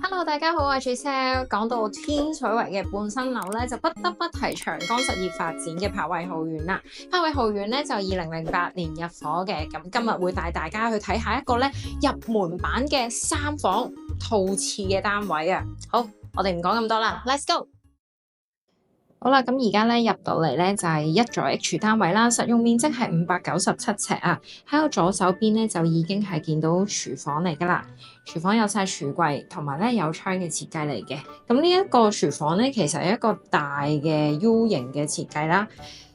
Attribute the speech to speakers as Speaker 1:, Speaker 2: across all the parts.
Speaker 1: Hello，大家好，我係 Giselle。講到天水圍嘅半新樓咧，就不得不提長江實業發展嘅柏偉豪苑啦。柏偉豪苑咧就2008年入伙嘅，咁今日會帶大家去睇下一個咧入門版嘅3房套廁嘅單位啊。好，我哋唔講咁多啦 ，Let's go。好啦，咁而家咧入到嚟咧就係一座 H 單位啦，實用面積係597尺啊。喺個左手邊咧就已經係見到廚房嚟噶啦，廚房有晒櫥櫃，同埋咧有窗嘅設計嚟嘅。咁呢一個廚房咧其實係一個大嘅 U 型嘅設計啦，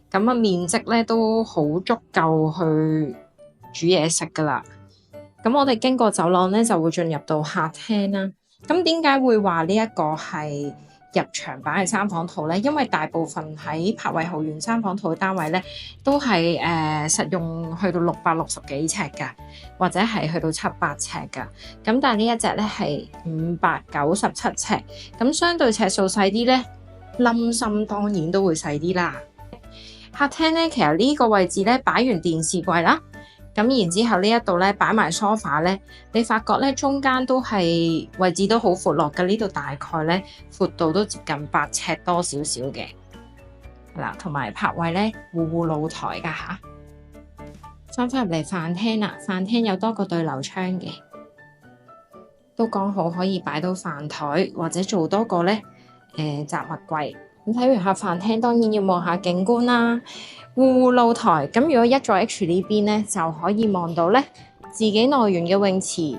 Speaker 1: 咁面積咧都好足夠去煮嘢食噶啦。咁我哋經過走廊咧就會進入到客廳啦。咁點解會話呢一個係入場版嘅3房套咧？因為大部分喺柏偉豪苑3房套嘅單位咧，都係實用去到660幾尺㗎，或者係去到700尺㗎。咁但係呢一隻咧係597尺，咁相對尺數細啲咧，冧心當然都會細啲啦。客廳咧，其實呢個位置咧擺完電視櫃啦。咁然之後呢一度咧擺埋 sofa 咧，你發覺咧中間都係位置都好闊落嘅，呢度大概咧闊度都接近8尺多少少嘅，係啦，同埋泊位咧戶露台㗎吓。翻入嚟飯廳啦，飯廳有多個對流窗嘅，都剛好可以擺到飯台或者做多個咧雜物櫃。咁睇完下飯廳，當然要望下景觀啦。戶露台，咁如果一座 H 呢邊咧，就可以望到咧自己內園嘅泳池。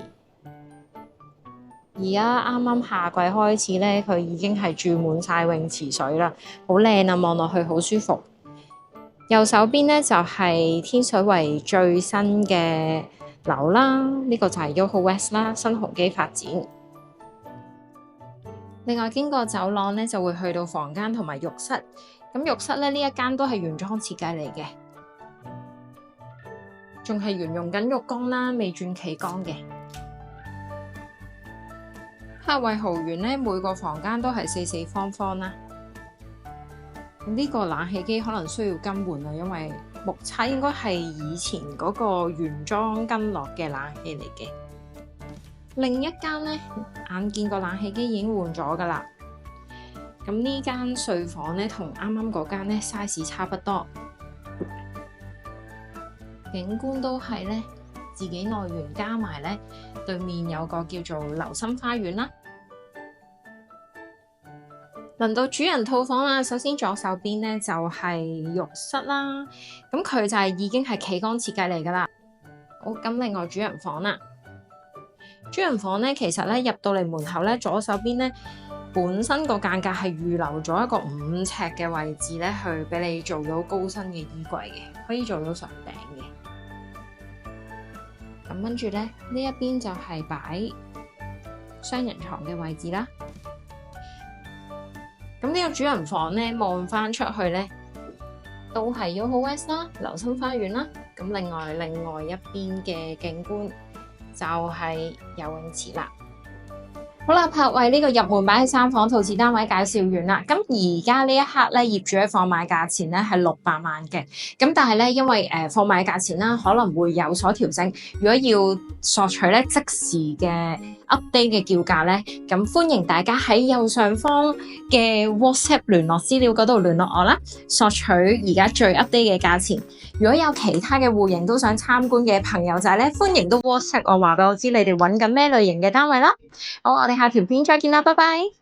Speaker 1: 而家啱啱夏季開始咧，佢已經係注滿晒泳池水啦，好靚啊，望落去好舒服。右手邊咧就係天水圍最新嘅樓啦，呢個就係 Yoho West 啦，新鴻基發展。另外經過走廊咧，就會去到房間同埋浴室。咁浴室咧呢一間都係原裝設計嚟嘅，仲係沿用緊浴缸啦，未轉企缸嘅。柏偉豪苑咧每個房間都係四方方啦。呢個冷氣機可能需要更換啦，因為目測應該係以前嗰個原裝跟落嘅冷氣嚟嘅。另一間咧，眼見個冷氣機已經換咗噶啦。咁呢間睡房咧，同啱啱嗰間咧 size 差不多，景觀都係咧自己內園加埋咧，對面有個叫做流心花園啦。輪到主人套房啦，首先左手邊咧就係浴室啦，咁佢就係已經係企缸設計嚟噶啦。好，咁另外主人房啦，主人房咧其實咧入到嚟門口咧，左手邊咧，本身個間隔係預留咗一個5尺嘅位置咧，去俾你做到高身嘅衣櫃嘅，可以做到上頂嘅。咁跟住咧，呢一邊就係擺雙人床嘅位置啦。咁呢個主人房咧，望翻出去咧，都係 Yoho West 啦，流心花園啦。咁另外一邊嘅景觀就係游泳池啦。好啦，柏偉呢個入門版嘅3房套廁單位介紹完啦。咁而家呢一刻咧，業主嘅放買價錢咧係600萬嘅。咁但係咧，因為放買價錢啦，可能會有所調整。如果要索取咧即時嘅 update 嘅叫價咧，咁歡迎大家喺右上方嘅 WhatsApp 聯絡資料嗰度聯絡我啦，索取而家最 update 嘅價錢。如果有其他嘅戶型都想參觀嘅朋友仔咧，歡迎都 WhatsApp 我話俾我知你哋揾緊咩類型嘅單位啦。好，我哋下條片再見啦，拜拜。